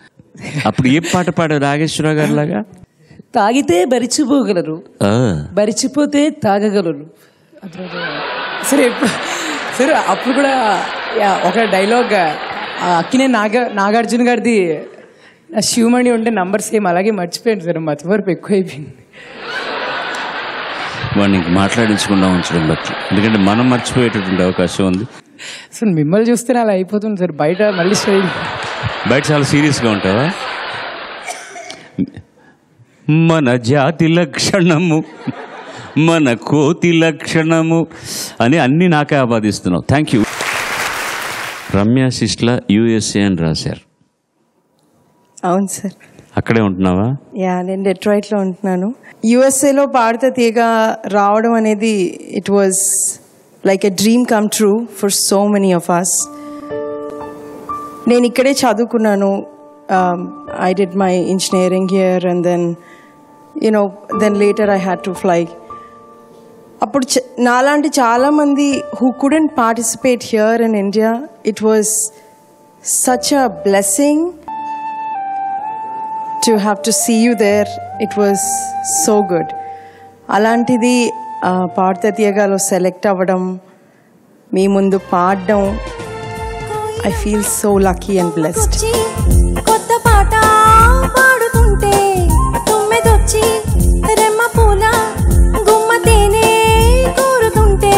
Speaker 2: అప్పుడు ఏ పాట పాడారు నాగేశ్వరరావు గారి లాగా?
Speaker 18: తాగితే బరిచిపోగలరు, బరిచిపోతే తాగగలరు. సరే సరే అప్పుడు కూడా ఒక డైలాగ్ అక్కినే నాగార్జున గారిది శివమణి ఉంటే నంబర్ సేమ్ అలాగే మర్చిపోయింది సార్, మతివరపు ఎక్కువైపోయింది.
Speaker 2: వాడిని ఇంక మాట్లాడించకుండా ఉంచడం బట్టి, ఎందుకంటే మనం మర్చిపోయేటటువంటి అవకాశం ఉంది.
Speaker 18: సార్ మిమ్మల్ని చూస్తేనే అలా అయిపోతుంది సార్, బయట మళ్ళీ స్టైల్.
Speaker 2: బయట చాలా సీరియస్గా ఉంటావా? మన జాతి లక్షణము మన కోతి లక్షణము అని అన్నీ నాకే ఆపాదిస్తున్నావు. Thank you. Ramya Sistla USA అని రాశారు.
Speaker 15: అవును సార్.
Speaker 2: అక్కడే ఉంటున్నావా?
Speaker 15: నేను డెట్రాయిట్లో ఉంటున్నాను. యుఎస్ఏలో పాడితే తీగ రావడం అనేది it was like a dream come true for so many of us. నేను ఇక్కడే చదువుకున్నాను. I did my engineering here and then later I had to fly. అప్పుడు నాలాంటి చాలామంది who couldn't participate here in India, it was such a blessing to have to see you there. It was so good. అలాంటిది పాడితే తీయగాలో సెలెక్ట్ అవ్వడం, మీ ముందు పాడడం, I feel so lucky and blessed.
Speaker 20: కొత్త పాట పాడుతుంటే తుమ్మెదొచ్చి రెమ్మ పూల గుమ్మ తేనె కూరుతుంటే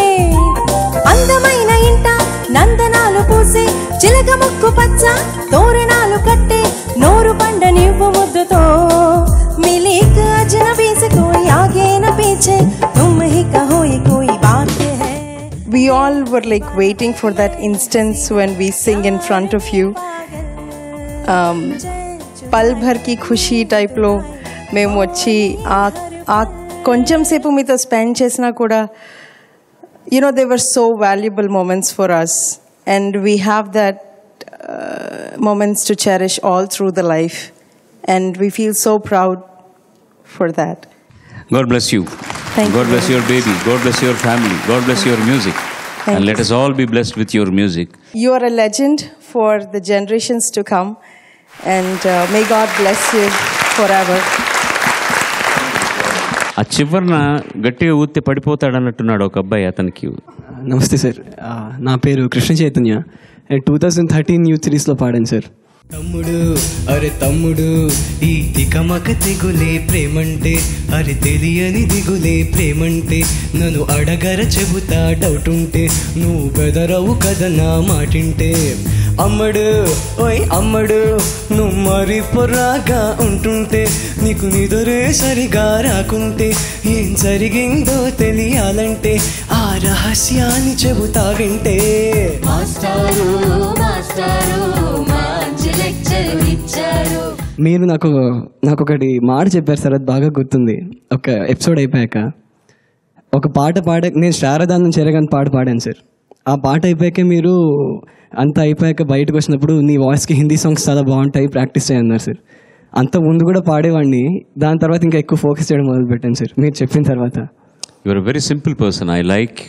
Speaker 20: అందమైన ఇంట నందనాలు పూసే చిలక ముక్కు పచ్చ తోరణాలు కట్టే నోరు పండ నివ్వు ముద్దుతో మిలిక్ అజనబీ से कोई आगे न पीछे तुम ही कहो ये कोई बात है.
Speaker 15: We all were like waiting for that instance when we sing in front of you. పల్ భర్ కి ఖుషీ టైప్లో మేము వచ్చి ఆ కొంచెం సేపు మీతో స్పెండ్ చేసినా కూడా they were so valuable moments for us, and we have that moments to cherish all through the life, and we feel so proud for that.
Speaker 2: God bless you. God bless your baby. God bless your family. God bless your music. And let us all be blessed with your music.
Speaker 15: You are a legend for the generations to come, and may God bless you forever.
Speaker 2: ఆ చివరన గట్టిగా ఊత్తే పడిపోతాడు అన్నట్టున్నాడు ఒక అబ్బాయి. అతనికి
Speaker 21: నమస్తే సార్, నా పేరు కృష్ణ చైతన్య. 2013 యూత్ సిరీస్లో పాడాను సార్.
Speaker 22: తమ్ముడు అరే తమ్ముడు, ఈ తికమక తెగులే ప్రేమంటే, అరే తెలియని దిగులే ప్రేమంటే, నన్ను అడగర చెబుతా డౌట్ ఉంటే, నువ్వు బెదరవు కదా నా మాటింటే. అమ్మడు ఓయ్ అమ్మడు, నువ్వు మరి పొర్రాగా ఉంటుంటే, నీకు నిదురే సరిగా రాకుంటే, ఏం జరిగిందో తెలియాలంటే ఆ రహస్యాన్ని చెబుతా వింటే.
Speaker 20: మాస్టారు మాస్టారు మంచి లెక్చర్ ఇచ్చారు.
Speaker 21: మీరు నాకు ఒకటి మాట చెప్పారు సార్, అది బాగా గుర్తుంది. ఒక ఎపిసోడ్ అయిపోయాక ఒక పాట నేను శారదానం చెరగాని పాట పాడాను సార్. ఆ పాట అయిపోయాక మీరు అంతా అయిపోయాక బయటకు వచ్చినప్పుడు నీ వాయిస్కి హిందీ సాంగ్స్ చాలా బాగుంటాయి, ప్రాక్టీస్ చేయన్నారు సార్. అంత ముందు కూడా పాడేవాడిని, దాని తర్వాత ఇంకా ఎక్కువ ఫోకస్ చేయడం మొదలుపెట్టాను సార్ మీరు చెప్పిన తర్వాత.
Speaker 2: Your a very simple person. I like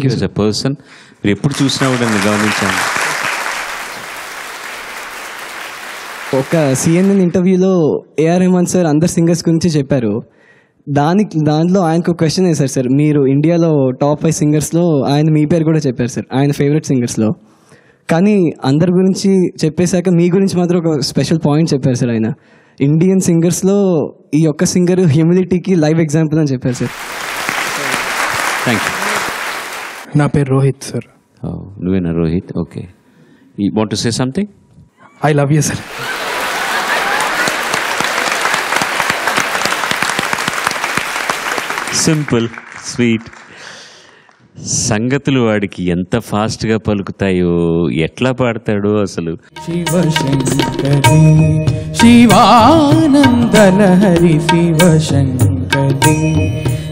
Speaker 2: you as a person. మీరు ఎప్పుడు చూసినా కూడా నేను గమనించాను.
Speaker 21: ఒక CNN ఇంటర్వ్యూలో AR రెహమాన్ సార్ అందరు సింగర్స్ గురించి చెప్పారు. దాంట్లో ఆయనకు ఒక క్వశ్చన్ వేశారు సార్, మీరు ఇండియాలో టాప్ 5 సింగర్స్లో ఆయన మీ పేరు కూడా చెప్పారు సార్, ఆయన ఫేవరెట్ సింగర్స్లో. కానీ అందరి గురించి చెప్పేశాక మీ గురించి మాత్రం ఒక స్పెషల్ పాయింట్ చెప్పారు సార్. ఆయన ఇండియన్ సింగర్స్లో ఈ ఒక్క సింగర్ హ్యూమిలిటీకి లైవ్ ఎగ్జాంపుల్ అని చెప్పారు సార్.
Speaker 2: Thank you.
Speaker 23: నా పేరు రోహిత్ సార్.
Speaker 2: నువ్వేనా Rohit? Okay. You want to say something?
Speaker 23: I love you sir.
Speaker 2: Simple sweet. సంగతులు వాడికి ఎంత ఫాస్ట్గా పలుకుతాయో, ఎట్లా పాడతాడో అసలు.
Speaker 14: శివశంకరి శివానందలహరి శివశంకరి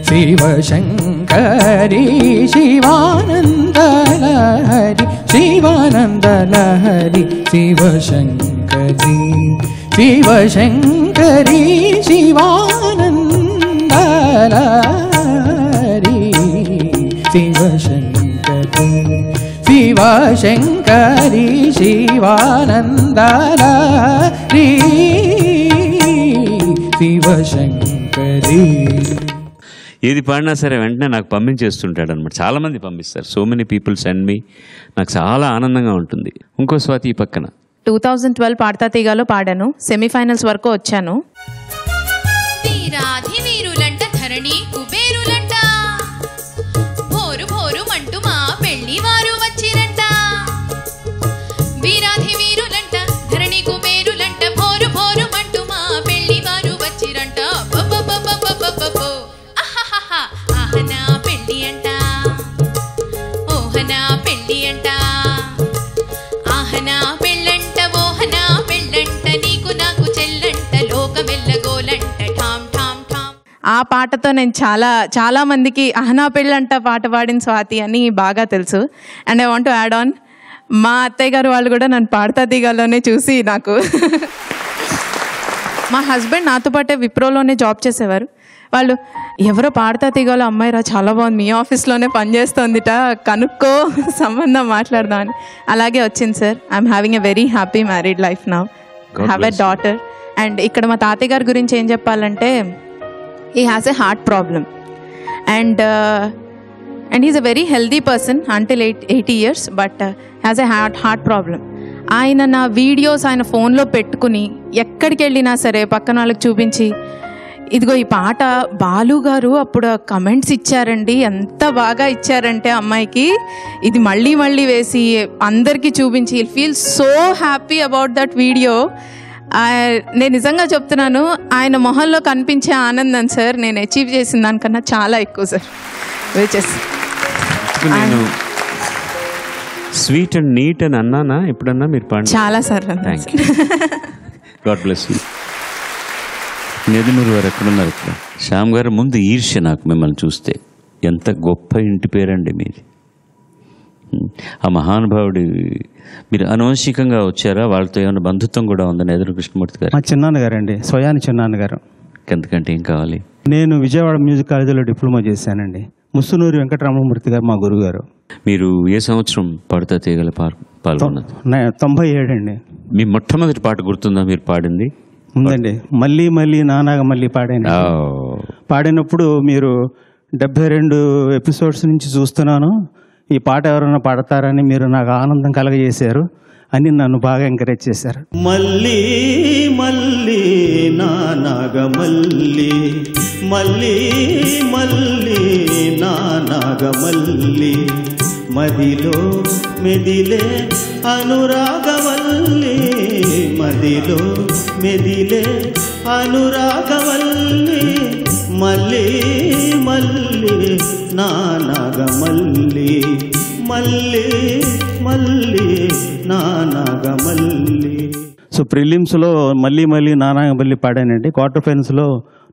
Speaker 14: శివశంకరి శివానందలహరి శివానందలహరి శివశంకరి శివశంకరి శివానందలహరి శివశంకరి శివశంకరి శివానందలహరి శివశంకరి.
Speaker 2: ఏది పాడినా సరే వెంటనే నాకు పంపించేస్తుంటాడు అనమాట. చాలామంది పంపిస్తారు. So many people send me. నాకు చాలా ఆనందంగా ఉంటుంది. ఇంకో స్వాతి ఈ పక్కన
Speaker 3: 2012 పాడతా తీగాలో పాడాను. సెమీఫైనల్స్ వరకు వచ్చాను.
Speaker 19: వీరాధి వీరులంట ధరణి కుబేరులంట భోరు భోరు మంటూ మా పెళ్లి వారు వచ్చిరంట. వీరాధి వీరులంట ధరణి కుబేరులంట భోరు భోరు మంటూ మా పెళ్లి వారు వచ్చిరంట. ఆహనా పెళ్లి అంట, ఓహనా పెళ్లి అంట, ఆహనా పెళ్ళంట, ఓహనా పెళ్ళంట, నీకు నాకు చెల్లంట, లోక వెళ్ళగోలంట, ఠామ్ ఠామ్ ఠామ్.
Speaker 3: ఆ పాటతో నేను చాలా మందికి అహనా పెళ్ళంట పాట పాడిన స్వాతి అని బాగా తెలుసు. And I want to add on, మా అత్తయ్య గారు వాళ్ళు కూడా నన్ను పాడతా తీగాలోనే చూసి నాకు మా హస్బెండ్ నాతో పాటే విప్రోలోనే జాబ్ చేసేవారు. వాళ్ళు ఎవరో పాడతా తీగాలో అమ్మాయిరా చాలా బాగుంది, మీ ఆఫీస్లోనే పనిచేస్తుందిట, కనుక్కో సంబంధం మాట్లాడదామని. అలాగే వచ్చింది sir. I'm having a very happy married life now, have a daughter. And ఇక్కడ మా తాతయ్య గారి గురించి ఏం చెప్పాలంటే, he has a heart problem and he's a very healthy person until 80 years but has a heart problem. ఆయన నా వీడియోస్ ఆయన ఫోన్లో పెట్టుకుని ఎక్కడికి వెళ్ళినా సరే పక్కన వాళ్ళకి చూపించి, ఇదిగో ఈ పాట బాలు గారు అప్పుడు కమెంట్స్ ఇచ్చారండి, ఎంత బాగా ఇచ్చారంటే అమ్మాయికి, ఇది మళ్ళీ మళ్ళీ వేసి అందరికీ చూపించి feel so happy about that video. నేను నిజంగా చెప్తున్నాను, ఆయన మొహంలో కనిపించే ఆనందం సార్ నేను అచీవ్ చేసిన దానికన్నా చాలా ఎక్కువ సార్.
Speaker 2: నేను స్వీట్ అండ్ నీట్ అని అన్నానా ఎప్పుడన్నా? మీరు పాడి
Speaker 3: చాలా sir.
Speaker 2: God bless you. Nedunuri వారు ఎక్కడున్నారు ఇక్కడ? శ్యామ్ గారు, ముందు ఈర్ష్య నాకు మిమ్మల్ని చూస్తే. ఎంత గొప్ప ఇంటి పేరండి మీది. ఆ మహానుభావుడి మీరు అనువంశికంగా వచ్చారా? వాళ్ళతో ఏమైనా బంధుత్వం కూడా ఉందని ఎదురు కృష్ణమూర్తి గారు?
Speaker 4: మా చిన్నాన్న గారు అండి, స్వయాని చిన్నాన్న గారు.
Speaker 2: ఎంతకంటే ఏం కావాలి?
Speaker 4: నేను విజయవాడ మ్యూజిక్ కాలేజీలో డిప్లొమా చేశానండి. ముసునూరి వెంకటరామమూర్తి గారు మా గురువు గారు.
Speaker 2: మీరు ఏ సంవత్సరం పాడుతా తీగల పాల్గొన్నది?
Speaker 4: 97 అండి.
Speaker 2: మీ మొట్టమొదటి పాట గుర్తుందా మీరు పాడింది?
Speaker 4: ఉందండి, మళ్ళీ మళ్ళీ నానాగ మళ్ళీ పాడినప్పుడు మీరు 72 ఎపిసోడ్స్ నుంచి చూస్తున్నాను, ఈ పాట ఎవరైనా పాడతారని మీరు నాకు ఆనందం కలగజేశారు అని నన్ను బాగా ఎంకరేజ్ చేశారు.
Speaker 1: మళ్ళీ మళ్ళీ నానాగ మళ్ళీ మళ్ళీ మళ్ళీ నానాగ మళ్ళీ మదిలో మెదిలే అనురాగవల్లి మదిలో మెదిలే అనురాగవల్లి మళ్ళీ మళ్ళీ నానాగ మళ్ళీ మళ్ళీ మళ్ళీ నానాగ మళ్ళీ.
Speaker 4: సో ప్రిలిమ్స్లో మళ్ళీ మళ్ళీ నానాగ మళ్ళీ పాడానండి. క్వార్టర్ ఫైనల్స్లో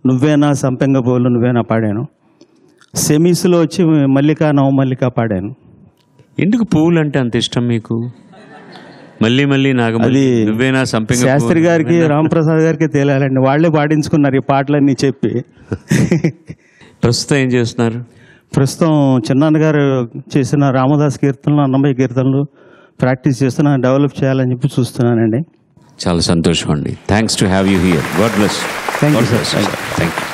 Speaker 4: నువ్వేనా సంపెంగ పోలు నువ్వేనా పాడాను. సెమీస్లో వచ్చి మల్లిక నవమల్లిక పాడాను.
Speaker 2: ఎందుకు పువ్వులు అంటే అంత ఇష్టం మీకు? మళ్ళీ మళ్ళీ నాగమల్లి నువ్వేనా సంపెంగ?
Speaker 4: శాస్త్రి గారికి రామప్రసాద్ గారికి తెలియాలండి, వాళ్ళే పాడించుకున్నారు ఈ పాటలన్నీ చెప్పి.
Speaker 2: ప్రస్తుతం ఏం చేస్తున్నారు?
Speaker 4: ప్రస్తుతం చిన్నాన్న గారు చేసిన రామదాస్ కీర్తనలు, అన్నమయ్య కీర్తనలు ప్రాక్టీస్ చేస్తున్నా, డెవలప్ చేయాలని చెప్పి చూస్తున్నానండి.
Speaker 2: చాలా సంతోషం అండి. Thanks to have you here. God bless.
Speaker 4: Thank you sir.
Speaker 2: Thank you.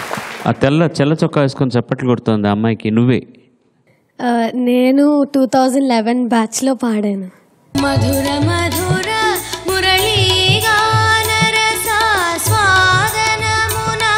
Speaker 2: ఆ తెల్ల చొక్కా వేసుకొని చప్పట్లు కొడుతుంది అమ్మాయికి. నువ్వే?
Speaker 7: నేను 2011 బ్యాచ్లో పాడాను.
Speaker 19: మధుర మధుర మురళీ గానరస స్వాదనమునా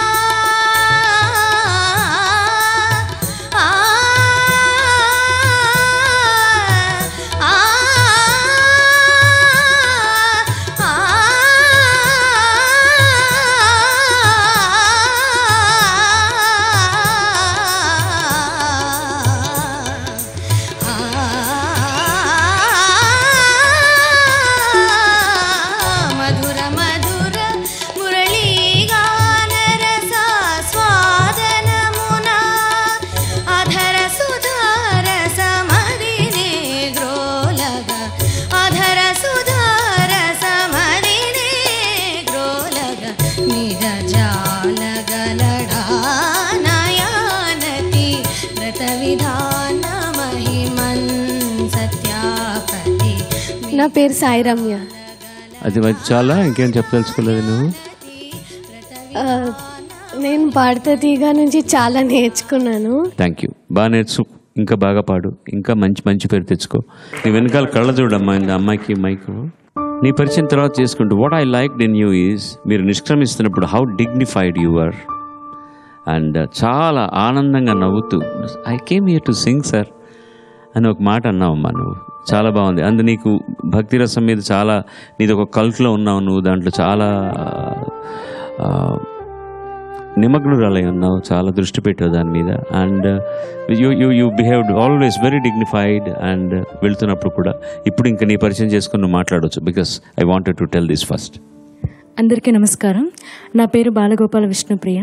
Speaker 5: నా పేరు సాయి రమ్య.
Speaker 2: అది చాలా ఇంకేం చెప్పదలుచుకోలేదు నువ్వు?
Speaker 5: నేను పాడతా తీగ నుంచి చాలా నేర్చుకున్నాను.
Speaker 2: Thank you. బాగా నేర్చు, ఇంకా బాగా పాడు, ఇంకా మంచి మంచి పేరు తెచ్చుకో. నీ వెనకాల కళ్ళ చూడమ్మా, இந்த అమ్మాయికి మైక్. నీ పరిచయం తర్వాత చేసుకుంటూ what I like in you is మీరు నిష్క్రమిస్తున్నప్పుడు how dignified you are and చాలా ఆనందంగా నవ్వుతూ I came here to sing sir అని ఒక మాట అన్నావమ్మా నువ్వు. చాలా బాగుంది. అందు నీకు భక్తి రసం మీద చాలా, నీది ఒక కల్ట్లో ఉన్నావు నువ్వు, దాంట్లో చాలా నిమగ్నురాలై ఉన్నావు, చాలా దృష్టి పెట్టావు దాని మీద. And you behaved always very dignified. And వెళ్తున్నప్పుడు కూడా ఇప్పుడు ఇంకా నీ పరిచయం చేసుకుని నువ్వు మాట్లాడవచ్చు, because I wanted to tell this first.
Speaker 6: అందరికీ నమస్కారం. నా పేరు బాలగోపాల విష్ణుప్రియ.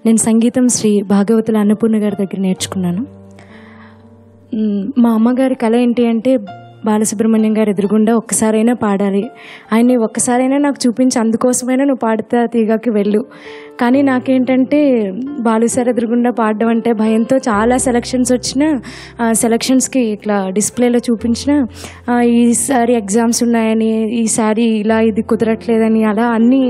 Speaker 6: నేను సంగీతం శ్రీ భాగవతుల అన్నపూర్ణ గారి దగ్గర నేర్చుకున్నాను. మా అమ్మగారి కళ ఏంటి అంటే బాలసుబ్రహ్మణ్యం గారు ఎదురుగుండా ఒక్కసారైనా పాడాలి, ఆయన్ని ఒక్కసారైనా నాకు చూపించి అందుకోసమైనా నువ్వు పాడుతా తీగకి వెళ్ళు. కానీ నాకేంటంటే బాలు సార్ ఎదురుగుండా పాడడం అంటే భయంతో చాలా సెలక్షన్స్ వచ్చిన సెలక్షన్స్కి ఇట్లా డిస్ప్లేలో చూపించిన ఈసారి ఎగ్జామ్స్ ఉన్నాయని, ఈసారి ఇలా ఇది కుదరట్లేదని, అలా అన్నీ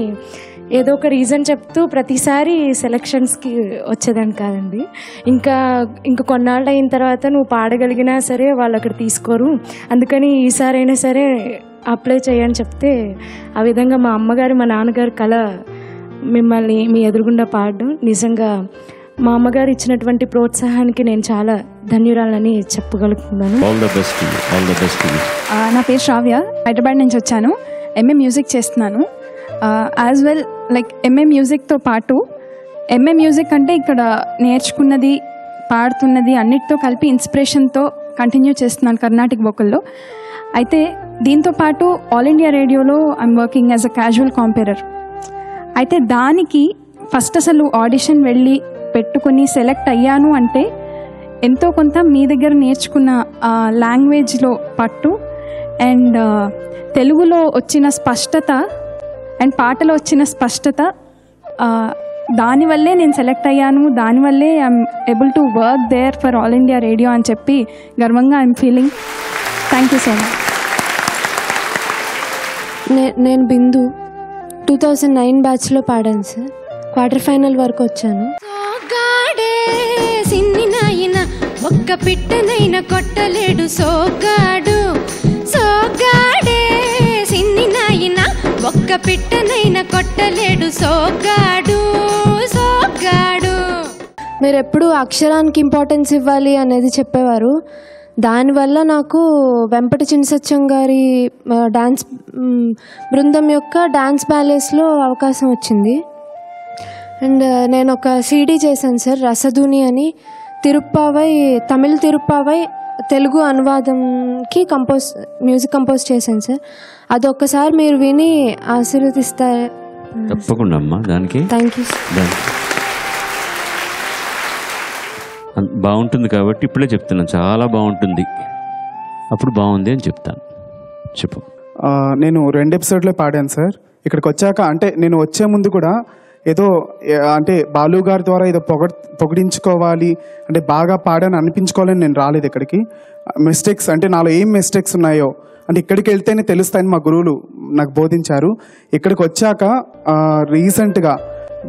Speaker 6: ఏదో ఒక రీజన్ చెప్తూ ప్రతిసారి సెలక్షన్స్కి వచ్చేదాన్ని కాదండి. ఇంకా కొన్నాళ్ళు అయిన తర్వాత నువ్వు పాడగలిగినా సరే వాళ్ళు అక్కడ తీసుకోరు, అందుకని ఈసారైనా సరే అప్లై చేయని చెప్తే ఆ విధంగా మా అమ్మగారు మా నాన్నగారు కళ మిమ్మల్ని మీ ఎదురుగుండా పాడడం నిజంగా మా అమ్మగారు ఇచ్చినటువంటి ప్రోత్సాహానికి నేను చాలా ధన్యురాలని చెప్పగలుగుతున్నాను.
Speaker 8: నా పేరు శ్రావ్య, హైదరాబాద్ నుంచి వచ్చాను. ఎంఏ మ్యూజిక్ చేస్తున్నాను. యాజ్ వెల్ లైక్ ఎంఏ మ్యూజిక్తో పాటు ఎంఏ మ్యూజిక్ అంటే ఇక్కడ నేర్చుకున్నది పాడుతున్నది అన్నిటితో కలిపి ఇన్స్పిరేషన్తో కంటిన్యూ చేస్తున్నాను కర్ణాటిక్ వోకల్లో. అయితే దీంతో పాటు ఆల్ ఇండియా రేడియోలో I'm working as a casual comperer. అయితే దానికి ఫస్ట్ అసలు ఆడిషన్ వెళ్ళి పెట్టుకుని సెలెక్ట్ అయ్యాను అంటే ఎంతో కొంత మీ దగ్గర నేర్చుకున్న లాంగ్వేజ్లో పట్టు అండ్ తెలుగులో వచ్చిన స్పష్టత అండ్ పాటలో వచ్చిన స్పష్టత, దానివల్లే నేను సెలెక్ట్ అయ్యాను, దానివల్లే I'm able to work there for All India Radio అని చెప్పి గర్వంగా I'm feeling. Thank you so much.
Speaker 5: నేను బిందు 2009 బ్యాచ్లో పాడాను సార్. క్వార్టర్ ఫైనల్ వరకు వచ్చాను.
Speaker 11: ఒక్క పిట్టనైనా కొట్టలేడు సోగాడు, సోగాడే సిన్ని నాయన ఒక్క పిట్టనైనా కొట్టలేడు సోగాడు, సోగాడు.
Speaker 5: మీరు ఎప్పుడు అక్షరానికి ఇంపార్టెన్స్ ఇవ్వాలి అనేది చెప్పేవారు. దానివల్ల నాకు వెంపటి చినసత్యం గారి డాన్స్ బృందం యొక్క డాన్స్ బ్యాలెస్లో అవకాశం వచ్చింది. అండ్ నేను ఒక సీడీ చేశాను సార్, రసధుని అని. తిరుప్పావై, తమిళ తిరుప్పావై తెలుగు అనువాదంకి మ్యూజిక్ కంపోజ్ చేశాను సార్. అది ఒక్కసారి మీరు విని ఆశీర్వదిస్తారు.
Speaker 2: తప్పకుండా అమ్మా. దానికి
Speaker 5: థ్యాంక్ యూ.
Speaker 2: బాగుంటుంది కాబట్టి ఇప్పుడే చెప్తున్నాను, చాలా బాగుంటుంది, అప్పుడు బాగుంది అని చెప్తాను. చెప్పు.
Speaker 24: నేను 2 ఎపిసోడ్లో పాడాను సార్. ఇక్కడికి వచ్చాక అంటే నేను వచ్చే ముందు కూడా ఏదో అంటే బాలు గారి ద్వారా ఏదో పొగిడించుకోవాలి అంటే బాగా పాడని అనిపించుకోవాలని నేను రాలేదు ఇక్కడికి. మిస్టేక్స్ అంటే నాలో ఏం మిస్టేక్స్ ఉన్నాయో అంటే ఇక్కడికి వెళ్తేనే తెలుస్తాయని మా గురువులు నాకు బోధించారు. ఇక్కడికి వచ్చాక రీసెంట్గా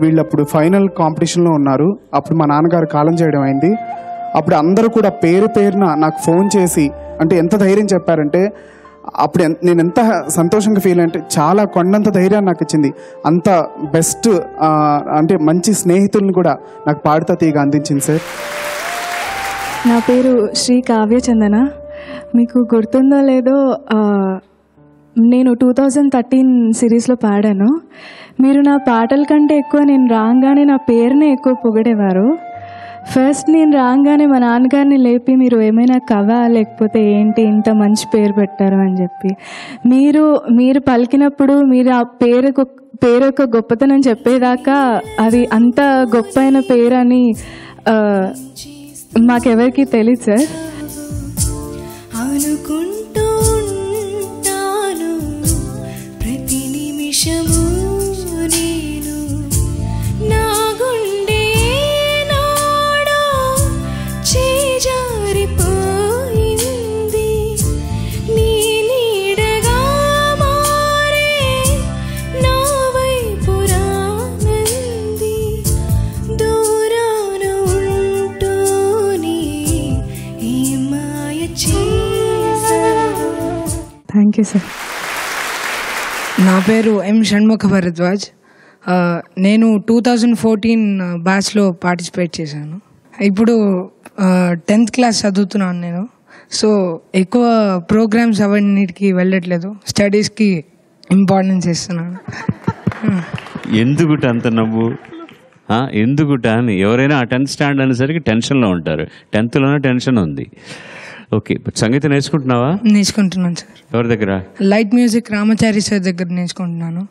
Speaker 24: వీళ్ళప్పుడు ఫైనల్ కాంపిటీషన్లో ఉన్నారు. అప్పుడు మా నాన్నగారు కాలం చేయడం అయింది. అప్పుడు అందరూ కూడా పేరు పేరున నాకు ఫోన్ చేసి అంటే ఎంత ధైర్యం చెప్పారంటే అప్పుడు నేను ఎంత సంతోషంగా ఫీల్ అంటే చాలా కొండంత ధైర్యాన్ని నాకు ఇచ్చింది. అంత బెస్ట్ అంటే మంచి స్నేహితులను కూడా నాకు పాడుతా తీగ అందించింది సార్.
Speaker 8: నా పేరు శ్రీ కావ్యచందన. మీకు గుర్తుందో లేదో నేను 2013 సిరీస్లో పాడాను. మీరు నా పాటల కంటే ఎక్కువ నేను రాగానే నా పేరునే ఎక్కువ పొగిడేవారు. ఫస్ట్ నేను రాగానే మా నాన్నగారిని లేపి మీరు ఏమైనా కవ లేకపోతే ఏంటి ఇంత మంచి పేరు పెట్టారు అని చెప్పి మీరు పలికినప్పుడు మీరు ఆ పేరు యొక్క గొప్పతనం చెప్పేదాకా అది అంత గొప్ప అయిన పేరు అని మాకెవరికి తెలియదు సార్.
Speaker 20: అనుకుంటూ ఉంటాను ప్రతి నిమిషము నేను నా గుండె నాడో చేజారిపోయింది నీ నీడగా
Speaker 3: యూ సార్.
Speaker 9: నా పేరు ఎం షణ్ముఖ భరద్వాజ్. నేను 2014 బ్యాచ్లో పార్టిసిపేట్ చేశాను. ఇప్పుడు 10th క్లాస్ చదువుతున్నాను నేను. సో ఎక్కువ ప్రోగ్రామ్స్ అవన్నిటికి వెళ్ళట్లేదు, స్టడీస్కి ఇంపార్టెన్స్ ఇస్తున్నాను.
Speaker 2: ఎందుకుట అంత నవ్వు? ఎందుకుట అని ఎవరైనా ఆ 10th స్టాండర్డ్ అనేసరికి టెన్షన్లో ఉంటారు. 10thలోనే టెన్షన్ ఉంది. ఓకే, సంగీతం నేర్చుకుంటున్నావా?
Speaker 9: నేర్చుకుంటున్నాను సార్.
Speaker 2: ఎవరి దగ్గర?
Speaker 9: లైట్ మ్యూజిక్ రామాచారి సార్ దగ్గర నేర్చుకుంటున్నాను.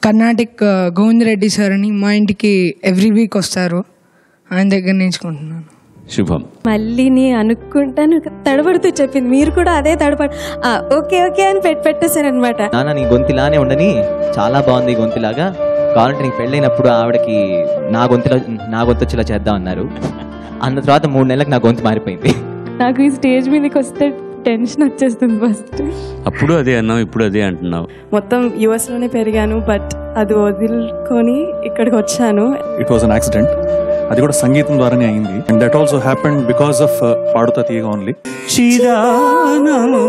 Speaker 9: కర్ణాటిక్ గోవిందరెడ్డి సార్ అని మా ఇంటికి ఎవ్రీ వీక్ వస్తారు, ఆయన దగ్గర నేర్చుకుంటున్నాను.
Speaker 2: శుభం.
Speaker 10: మళ్ళీ నీ అనుకుంటాను తడబడుతూ చెప్పింది, మీరు కూడా అదే తడబడు ఓకే ఓకే అని పెట్టేశారనమాట.
Speaker 12: నాన్న నీ గొంతులానే ఉండని, చాలా బాగుంది గొంతులాగా, కావాలంటే నీకు పెళ్ళైనప్పుడు ఆవిడకి నా గొంతు వచ్చేలా చేద్దాం అన్నారు. అన్న తర్వాత 3 నెలలకు నా గొంతు మారిపోయింది.
Speaker 10: నాకు ఈ స్టేజ్ మీదకి వస్తే టెన్షన్ వచ్చేస్తుంది ఫస్ట్.
Speaker 2: అప్పుడు అదే అన్నావు, ఇప్పుడు అదే అంటున్నావు.
Speaker 10: మొత్తం యుఎస్లోనే పెరిగాను, బట్ అది వదులుకొని ఇక్కడికి వచ్చాను.
Speaker 13: ఇట్ వాజ్ అన్ యాక్సిడెంట్, అది కూడా సంగీతం ద్వారానే అయింది. And that also happened because of Padutha Theeyaga only.
Speaker 1: చిదానము